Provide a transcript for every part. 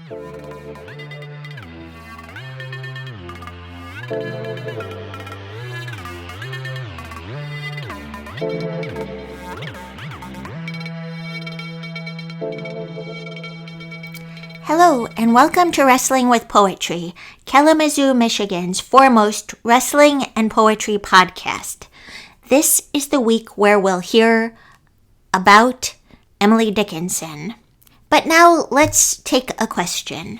Hello, and welcome to Wrestling with Poetry, Kalamazoo, Michigan's foremost wrestling and poetry podcast. This is the week where we'll hear about Emily Dickinson. But now let's take a question.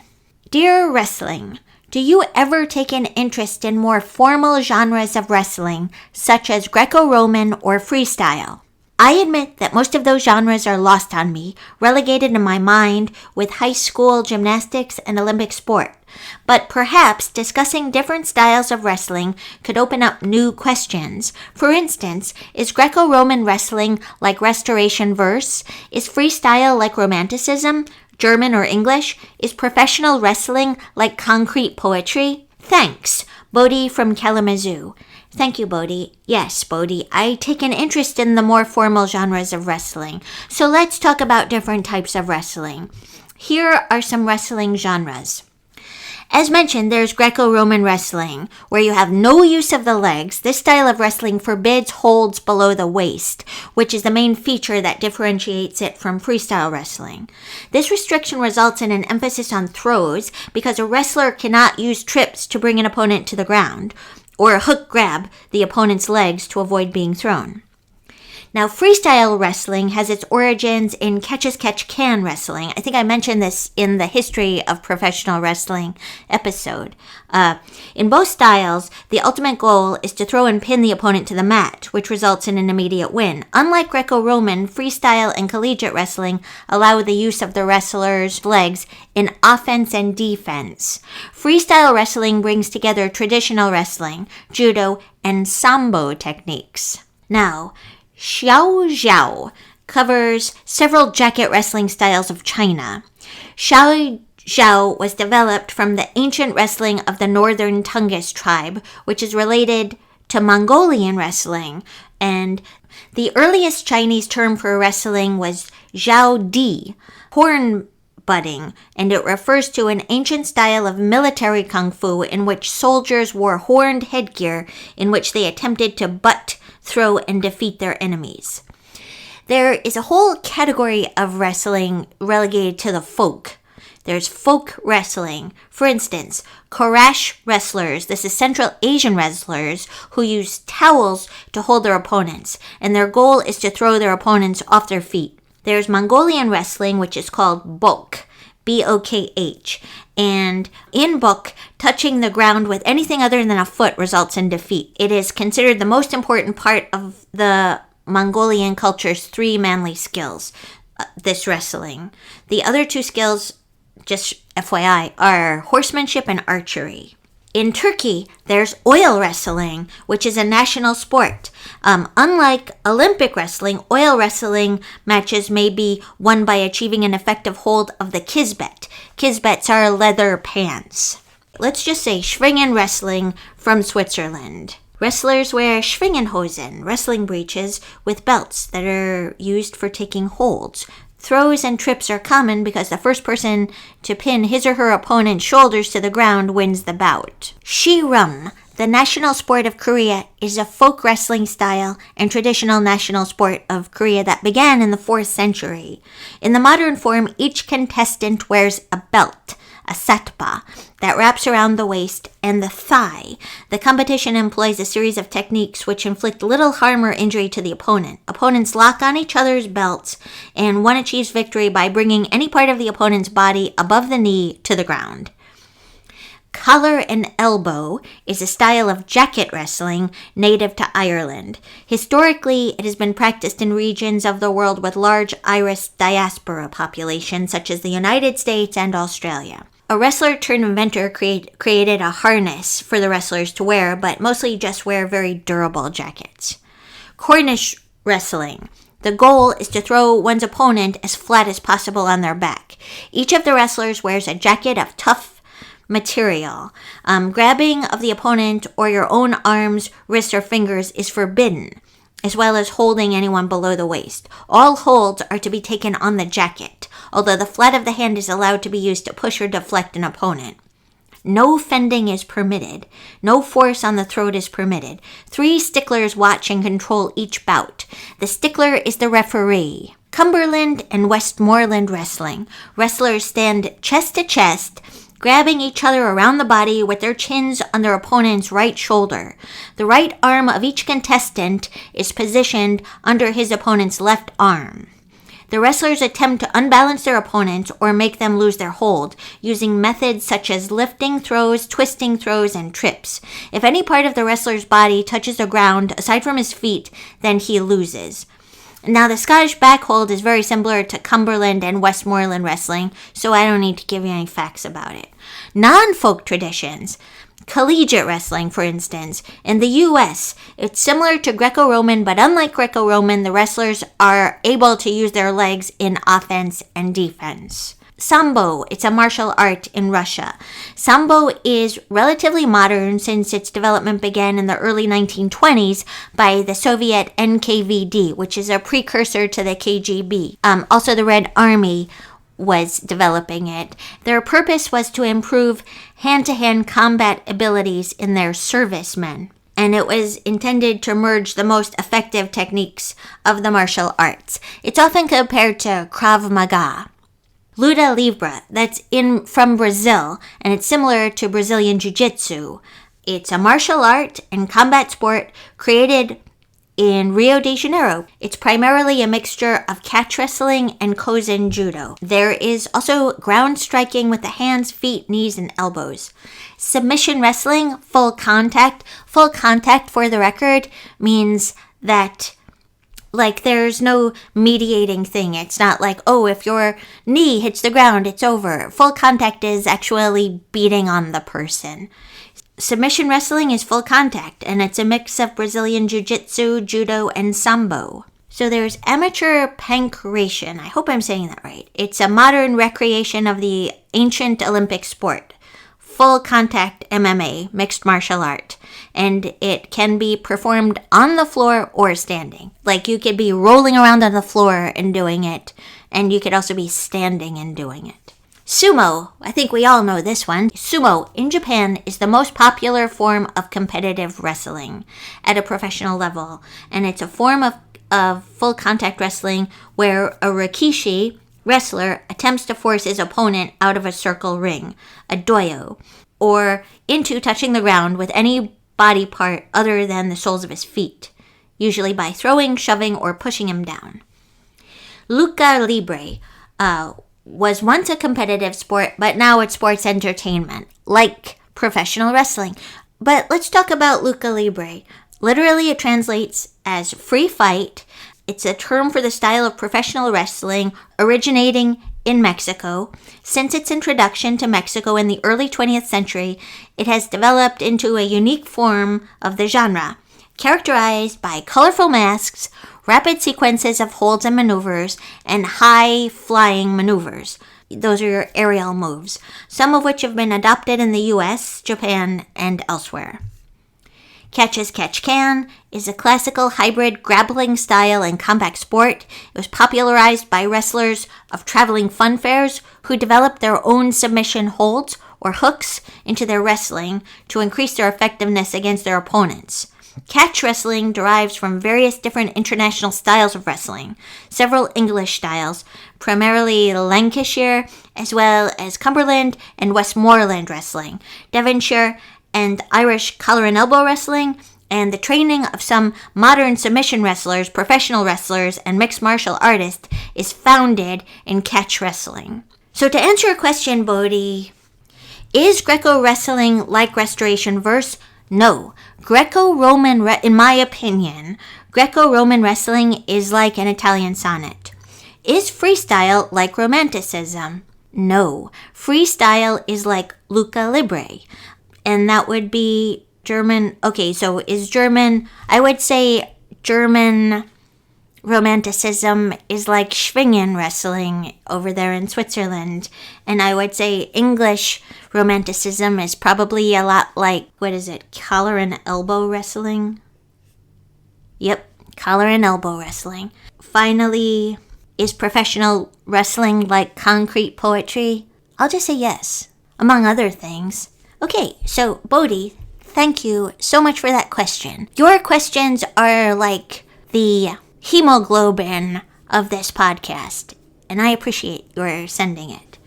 Dear Wrestling, do you ever take an interest in more formal genres of wrestling, such as Greco-Roman or freestyle? I admit that most of those genres are lost on me, relegated in my mind with high school gymnastics and Olympic sport. But perhaps discussing different styles of wrestling could open up new questions. For instance, is Greco-Roman wrestling like Restoration verse? Is freestyle like Romanticism, German or English? Is professional wrestling like concrete poetry? Thanks, Bodhi from Kalamazoo. Thank you, Bodhi. Yes, Bodhi, I take an interest in the more formal genres of wrestling. So let's talk about different types of wrestling. Here are some wrestling genres. As mentioned, there's Greco-Roman wrestling, where you have no use of the legs. This style of wrestling forbids holds below the waist, which is the main feature that differentiates it from freestyle wrestling. This restriction results in an emphasis on throws because a wrestler cannot use trips to bring an opponent to the ground, or a hook grab the opponent's legs to avoid being thrown. Now, freestyle wrestling has its origins in catch-as-catch-can wrestling. I think I mentioned this in the History of Professional Wrestling episode. In both styles, the ultimate goal is to throw and pin the opponent to the mat, which results in an immediate win. Unlike Greco-Roman, freestyle and collegiate wrestling allow the use of the wrestler's legs in offense and defense. Freestyle wrestling brings together traditional wrestling, judo, and sambo techniques. Now, Xiao Zhao covers several jacket wrestling styles of China. Xiao Zhao was developed from the ancient wrestling of the northern Tungus tribe, which is related to Mongolian wrestling, and the earliest Chinese term for wrestling was Zhao Di, horn butting, and it refers to an ancient style of military kung fu in which soldiers wore horned headgear in which they attempted to butt, throw, and defeat their enemies. There is a whole category of wrestling relegated to the folk. There's folk wrestling. For instance, Korash wrestlers. This is Central Asian wrestlers who use towels to hold their opponents, and their goal is to throw their opponents off their feet. There's Mongolian wrestling, which is called Bok, B-O-K-H. And in Bok, touching the ground with anything other than a foot results in defeat. It is considered the most important part of the Mongolian culture's three manly skills, this wrestling. The other two skills, just FYI, are horsemanship and archery. In Turkey, there's oil wrestling, which is a national sport. Unlike Olympic wrestling, oil wrestling matches may be won by achieving an effective hold of the kisbet. Kisbets are leather pants. Let's just say Schwingen wrestling from Switzerland. Wrestlers wear Schwingenhosen, wrestling breeches with belts that are used for taking holds. Throws and trips are common because the first person to pin his or her opponent's shoulders to the ground wins the bout. Shirum, the national sport of Korea, is a folk wrestling style and traditional national sport of Korea that began in the 4th century. In the modern form, each contestant wears a belt, a satpa, that wraps around the waist and the thigh. The competition employs a series of techniques which inflict little harm or injury to the opponent. Opponents lock on each other's belts, and one achieves victory by bringing any part of the opponent's body above the knee to the ground. Collar and elbow is a style of jacket wrestling native to Ireland. Historically, it has been practiced in regions of the world with large Irish diaspora populations, such as the United States and Australia. A wrestler turned inventor created a harness for the wrestlers to wear, but mostly just wear very durable jackets. Cornish wrestling. The goal is to throw one's opponent as flat as possible on their back. Each of the wrestlers wears a jacket of tough material. Grabbing of the opponent or your own arms, wrists, or fingers is forbidden. as well as holding anyone below the waist. All holds are to be taken on the jacket, although the flat of the hand is allowed to be used to push or deflect an opponent. No fending is permitted. No force on the throat is permitted. 3 sticklers watch and control each bout. The stickler is the referee. Cumberland and Westmoreland wrestling. Wrestlers stand chest to chest, grabbing each other around the body with their chins on their opponent's right shoulder. The right arm of each contestant is positioned under his opponent's left arm. The wrestlers attempt to unbalance their opponents or make them lose their hold, using methods such as lifting throws, twisting throws, and trips. If any part of the wrestler's body touches the ground aside from his feet, then he loses. Now, the Scottish backhold is very similar to Cumberland and Westmoreland wrestling, so I don't need to give you any facts about it. Non-folk traditions. Collegiate wrestling, for instance. In the U.S., it's similar to Greco-Roman, but unlike Greco-Roman, the wrestlers are able to use their legs in offense and defense. Sambo, it's a martial art in Russia. Sambo is relatively modern since its development began in the early 1920s by the Soviet NKVD, which is a precursor to the KGB. Also, the Red Army was developing it. Their purpose was to improve hand-to-hand combat abilities in their servicemen, and it was intended to merge the most effective techniques of the martial arts. It's often compared to Krav Maga. Luta Livre, that's from Brazil, and it's similar to Brazilian Jiu-Jitsu. It's a martial art and combat sport created in Rio de Janeiro. It's primarily a mixture of catch wrestling and Kozen judo. There is also ground striking with the hands, feet, knees, and elbows. Submission wrestling, full contact. Full contact, for the record, means that there's no mediating thing. It's not like, oh, if your knee hits the ground, it's over. Full contact is actually beating on the person. Submission wrestling is full contact, and it's a mix of Brazilian Jiu-Jitsu, Judo, and Sambo. So there's amateur pankration. I hope I'm saying that right. It's a modern recreation of the ancient Olympic sport. Full contact MMA, mixed martial art. And it can be performed on the floor or standing. You could be rolling around on the floor and doing it, and you could also be standing and doing it. Sumo, I think we all know this one. Sumo in Japan is the most popular form of competitive wrestling at a professional level, and it's a form of full contact wrestling where a rikishi wrestler attempts to force his opponent out of a circle ring, a doyo, or into touching the ground with any body part other than the soles of his feet, usually by throwing, shoving, or pushing him down. Lucha Libre was once a competitive sport, but now it's sports entertainment, like professional wrestling. But let's talk about Lucha Libre. Literally, it translates as free fight. It's a term for the style of professional wrestling originating in Mexico. Since its introduction to Mexico in the early 20th century, it has developed into a unique form of the genre, characterized by colorful masks, rapid sequences of holds and maneuvers, and high-flying maneuvers. Those are your aerial moves, some of which have been adopted in the US, Japan, and elsewhere. Catch as Catch Can is a classical hybrid grappling style and combat sport. It was popularized by wrestlers of traveling fun fairs who developed their own submission holds or hooks into their wrestling to increase their effectiveness against their opponents. Catch wrestling derives from various different international styles of wrestling, several English styles, primarily Lancashire, as well as Cumberland and Westmoreland wrestling, Devonshire and Irish collar and elbow wrestling, and the training of some modern submission wrestlers, professional wrestlers, and mixed martial artists is founded in catch wrestling. So to answer your question, Bodhi, is Greco wrestling like Restoration verse? No. Greco-Roman, in my opinion, Greco-Roman wrestling is like an Italian sonnet. Is freestyle like Romanticism? No. Freestyle is like Lucha Libre. And that would be German. Okay, so is German, I would say German Romanticism is like Schwingen wrestling over there in Switzerland. And I would say English Romanticism is probably a lot like, collar and elbow wrestling? Yep, collar and elbow wrestling. Finally, is professional wrestling like concrete poetry? I'll just say yes, among other things. Okay, so Bodhi, thank you so much for that question. Your questions are like the hemoglobin of this podcast, and I appreciate your sending it.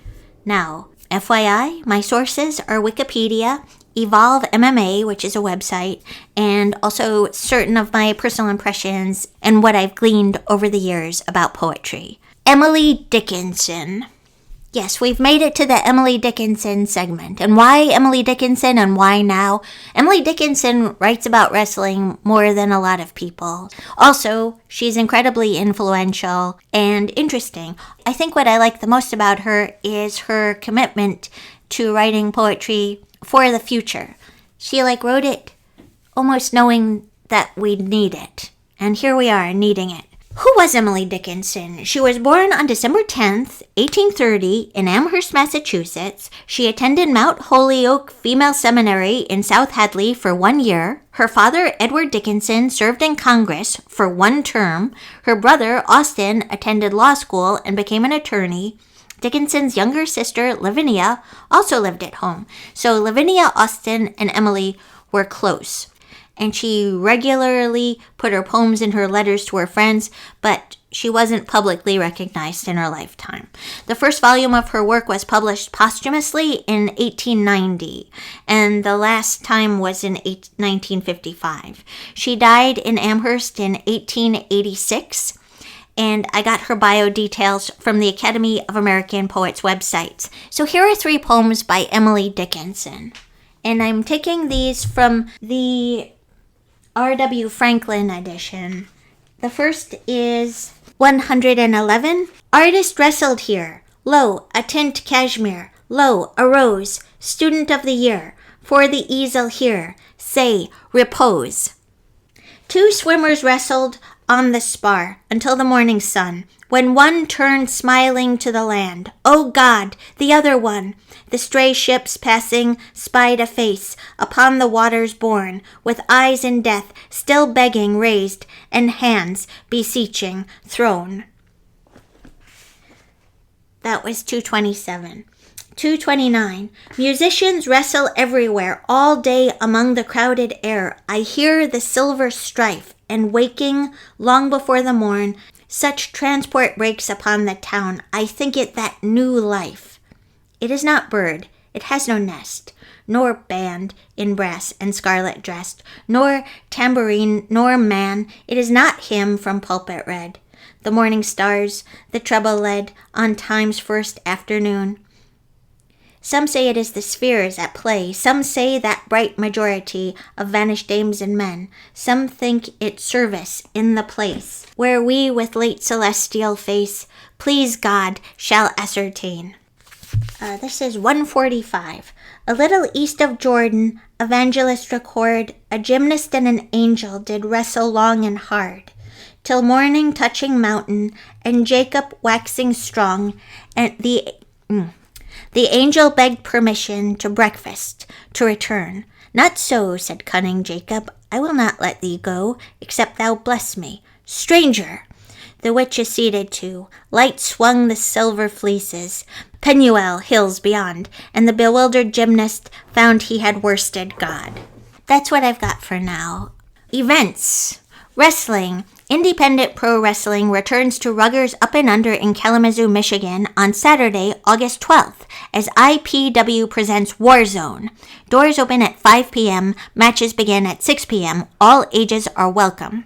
Now, FYI, my sources are Wikipedia, Evolve MMA, which is a website, and also certain of my personal impressions and what I've gleaned over the years about poetry. Emily Dickinson. Yes, we've made it to the Emily Dickinson segment. And why Emily Dickinson and why now? Emily Dickinson writes about wrestling more than a lot of people. Also, she's incredibly influential and interesting. I think what I like the most about her is her commitment to writing poetry for the future. She wrote it almost knowing that we'd need it. And here we are needing it. Who was Emily Dickinson? She was born on December 10th, 1830 in Amherst, Massachusetts. She attended Mount Holyoke Female Seminary in South Hadley for 1 year. Her father, Edward Dickinson, served in Congress for 1 term. Her brother, Austin, attended law school and became an attorney. Dickinson's younger sister, Lavinia, also lived at home. So Lavinia, Austin, and Emily were close. And she regularly put her poems in her letters to her friends, but she wasn't publicly recognized in her lifetime. The first volume of her work was published posthumously in 1890, and the last time was in 1955. She died in Amherst in 1886, and I got her bio details from the Academy of American Poets websites. So here are 3 poems by Emily Dickinson, and I'm taking these from the R.W. Franklin edition. The first is 111. Artist wrestled here. Lo, a tint cashmere. Lo, a rose. Student of the year. For the easel here. Say, repose. 2 swimmers wrestled on the spar until the morning sun, when one turned smiling to the land. O God, the other one! The stray ships passing spied a face upon the waters borne, with eyes in death, still begging raised, and hands beseeching thrown. That was 227. 229. Musicians wrestle everywhere, all day among the crowded air. I hear the silver strife, and waking long before the morn, such transport breaks upon the town. I think it that new life. It is not bird, it has no nest, nor band in brass and scarlet dressed, nor tambourine, nor man. It is not him from pulpit read. The morning stars, the treble led on time's first afternoon. Some say it is the spheres at play. Some say that bright majority of vanished dames and men. Some think it service in the place where we with late celestial face, please God, shall ascertain. This is 145. A little east of Jordan, evangelists record, a gymnast and an angel did wrestle long and hard, till morning touching mountain, and Jacob waxing strong, and the angel begged permission to breakfast, to return. Not so, said cunning Jacob, I will not let thee go, except thou bless me. Stranger! The witch acceded to. Light swung the silver fleeces, Penuel hills beyond, and the bewildered gymnast found he had worsted God. That's what I've got for now. Events. Wrestling. Independent Pro Wrestling returns to Ruggers Up and Under in Kalamazoo, Michigan on Saturday, August 12th, as IPW presents Warzone. Doors open at 5 p.m., matches begin at 6 p.m., all ages are welcome.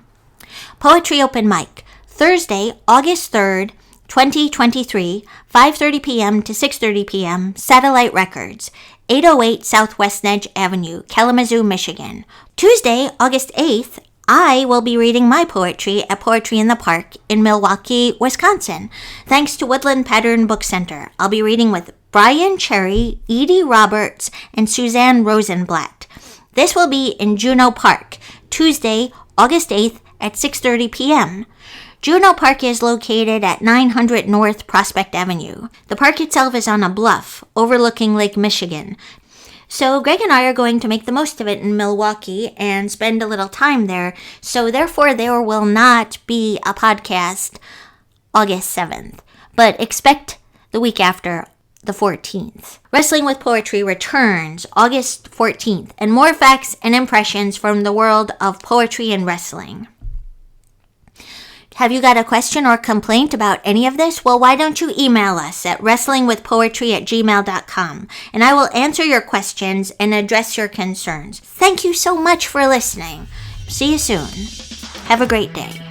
Poetry Open Mic, Thursday, August 3rd, 2023, 5:30 p.m. to 6:30 p.m., Satellite Records, 808 Southwest Nedge Avenue, Kalamazoo, Michigan. Tuesday, August 8th, I will be reading my poetry at Poetry in the Park in Milwaukee, Wisconsin. Thanks to Woodland Pattern Book Center. I'll be reading with Brian Cherry, Edie Roberts, and Suzanne Rosenblatt. This will be in Juneau Park, Tuesday, August 8th at 6:30 p.m. Juneau Park is located at 900 North Prospect Avenue. The park itself is on a bluff overlooking Lake Michigan. So Greg and I are going to make the most of it in Milwaukee and spend a little time there. So therefore, there will not be a podcast August 7th, but expect the week after, the 14th. Wrestling with Poetry returns August 14th, and more facts and impressions from the world of poetry and wrestling. Have you got a question or complaint about any of this? Well, why don't you email us at wrestlingwithpoetry@gmail.com, and I will answer your questions and address your concerns. Thank you so much for listening. See you soon. Have a great day.